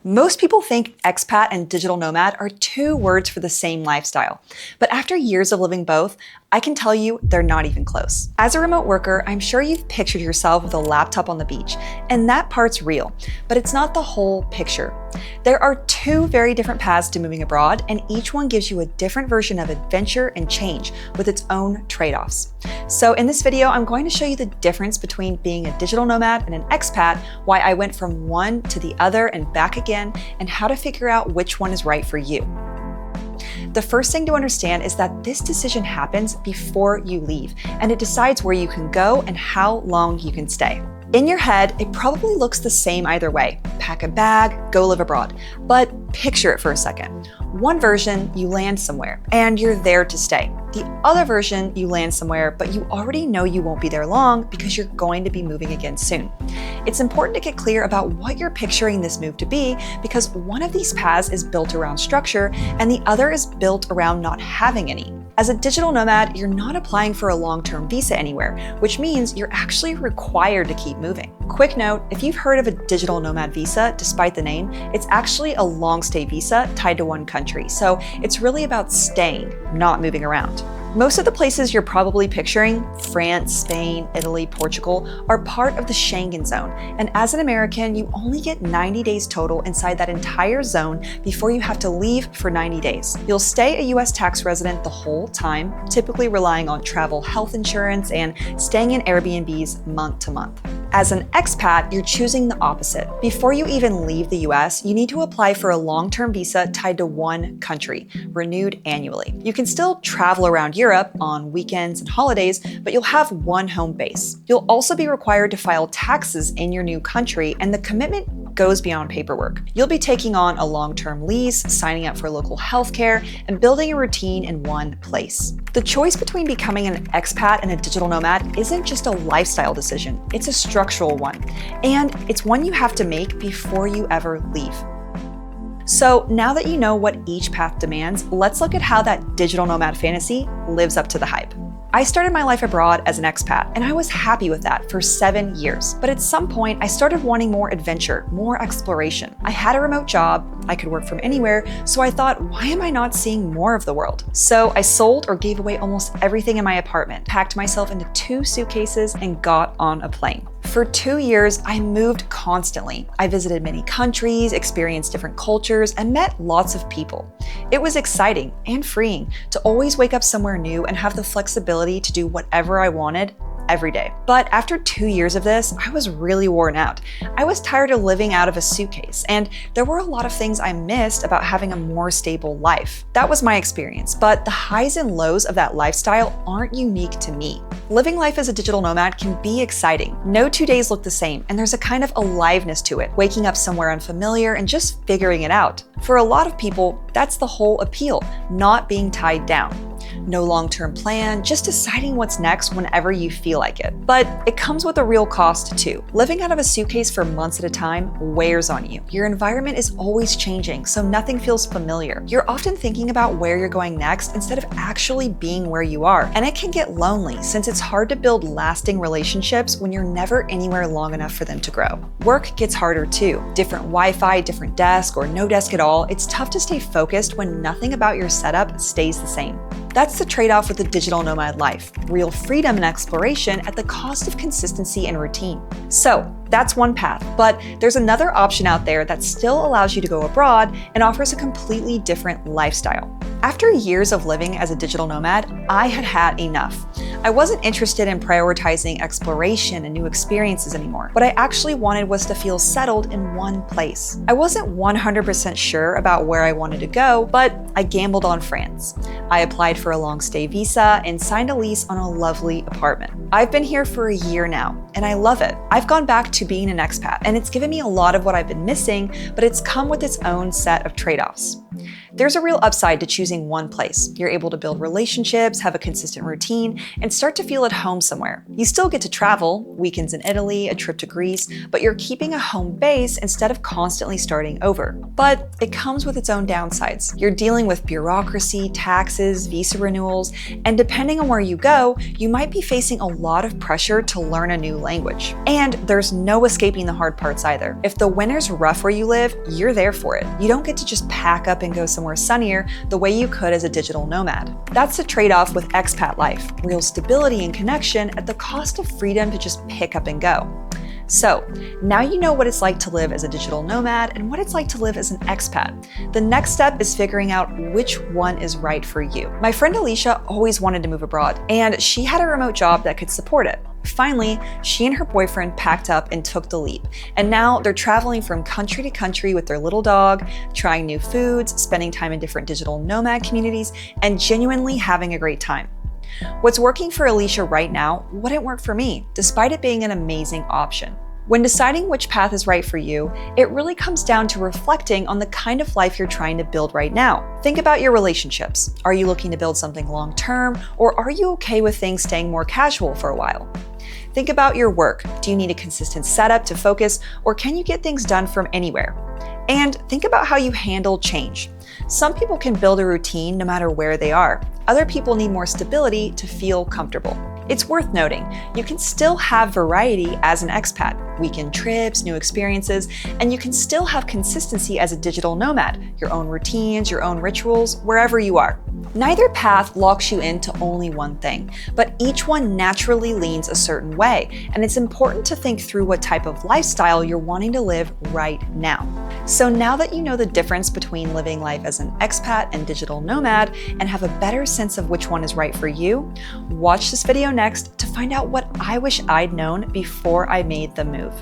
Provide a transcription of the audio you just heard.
Most people think expat and digital nomad are two words for the same lifestyle. But after years of living both, I can tell you they're not even close. As a remote worker, I'm sure you've pictured yourself with a laptop on the beach, and that part's real, but it's not the whole picture. There are two very different paths to moving abroad, and each one gives you a different version of adventure and change with its own trade-offs. So in this video, I'm going to show you the difference between being a digital nomad and an expat, why I went from one to the other and back again, and how to figure out which one is right for you. The first thing to understand is that this decision happens before you leave, and it decides where you can go and how long you can stay. In your head, it probably looks the same either way. Pack a bag, go live abroad. But picture it for a second. One version, you land somewhere and you're there to stay. The other version, you land somewhere, but you already know you won't be there long because you're going to be moving again soon. It's important to get clear about what you're picturing this move to be, because one of these paths is built around structure and the other is built around not having any. As a digital nomad, you're not applying for a long-term visa anywhere, which means you're actually required to keep moving. Quick note, if you've heard of a digital nomad visa, despite the name, it's actually a long-stay visa tied to one country. So it's really about staying, not moving around. Most of the places you're probably picturing, France, Spain, Italy, Portugal, are part of the Schengen zone. And as an American, you only get 90 days total inside that entire zone before you have to leave for 90 days. You'll stay a US tax resident the whole time, typically relying on travel health insurance and staying in Airbnbs month to month. As an expat, you're choosing the opposite. Before you even leave the US, you need to apply for a long-term visa tied to one country, renewed annually. You can still travel around Europe on weekends and holidays, but you'll have one home base. You'll also be required to file taxes in your new country, and the commitment goes beyond paperwork. You'll be taking on a long-term lease, signing up for local healthcare, and building a routine in one place. The choice between becoming an expat and a digital nomad isn't just a lifestyle decision, it's a structural one. And it's one you have to make before you ever leave. So now that you know what each path demands, let's look at how that digital nomad fantasy lives up to the hype. I started my life abroad as an expat, and I was happy with that for 7 years. But at some point, I started wanting more adventure, more exploration. I had a remote job, I could work from anywhere, so I thought, why am I not seeing more of the world? So I sold or gave away almost everything in my apartment, packed myself into 2 suitcases, and got on a plane. For 2 years, I moved constantly. I visited many countries, experienced different cultures, and met lots of people. It was exciting and freeing to always wake up somewhere new and have the flexibility to do whatever I wanted every day. But after 2 years of this, I was really worn out. I was tired of living out of a suitcase, and there were a lot of things I missed about having a more stable life. That was my experience, but the highs and lows of that lifestyle aren't unique to me. Living life as a digital nomad can be exciting. No 2 days look the same, and there's a kind of aliveness to it, waking up somewhere unfamiliar and just figuring it out. For a lot of people, that's the whole appeal, not being tied down. No long-term plan, just deciding what's next whenever you feel like it. But it comes with a real cost too. Living out of a suitcase for months at a time wears on you. Your environment is always changing, so nothing feels familiar. You're often thinking about where you're going next instead of actually being where you are. And it can get lonely since it's hard to build lasting relationships when you're never anywhere long enough for them to grow. Work gets harder too. Different Wi-Fi, different desk, or no desk at all. It's tough to stay focused when nothing about your setup stays the same. That's the trade-off with the digital nomad life. Real freedom and exploration at the cost of consistency and routine. So that's one path, but there's another option out there that still allows you to go abroad and offers a completely different lifestyle. After years of living as a digital nomad, I had had enough. I wasn't interested in prioritizing exploration and new experiences anymore. What I actually wanted was to feel settled in one place. I wasn't 100% sure about where I wanted to go, but I gambled on France. I applied for a long stay visa and signed a lease on a lovely apartment. I've been here for a year now, and I love it. I've gone back to being an expat, and it's given me a lot of what I've been missing, but it's come with its own set of trade-offs. There's a real upside to choosing one place. You're able to build relationships, have a consistent routine, and start to feel at home somewhere. You still get to travel, weekends in Italy, a trip to Greece, but you're keeping a home base instead of constantly starting over. But it comes with its own downsides. You're dealing with bureaucracy, taxes, visa renewals, and depending on where you go, you might be facing a lot of pressure to learn a new language. And there's no escaping the hard parts either. If the winter's rough where you live, you're there for it. You don't get to just pack up and go somewhere sunnier the way you could as a digital nomad. That's the trade-off with expat life, real stability and connection at the cost of freedom to just pick up and go. So, now you know what it's like to live as a digital nomad and what it's like to live as an expat. The next step is figuring out which one is right for you. My friend Alicia always wanted to move abroad, and she had a remote job that could support it. Finally, she and her boyfriend packed up and took the leap. And now they're traveling from country to country with their little dog, trying new foods, spending time in different digital nomad communities, and genuinely having a great time. What's working for Alicia right now wouldn't work for me, despite it being an amazing option. When deciding which path is right for you, it really comes down to reflecting on the kind of life you're trying to build right now. Think about your relationships. Are you looking to build something long-term, or are you okay with things staying more casual for a while? Think about your work. Do you need a consistent setup to focus, or can you get things done from anywhere? And think about how you handle change. Some people can build a routine no matter where they are. Other people need more stability to feel comfortable. It's worth noting, you can still have variety as an expat, weekend trips, new experiences, and you can still have consistency as a digital nomad, your own routines, your own rituals, wherever you are. Neither path locks you into only one thing, but each one naturally leans a certain way, and it's important to think through what type of lifestyle you're wanting to live right now. So now that you know the difference between living life as an expat and digital nomad and have a better sense of which one is right for you, watch this video next to find out what I wish I'd known before I made the move.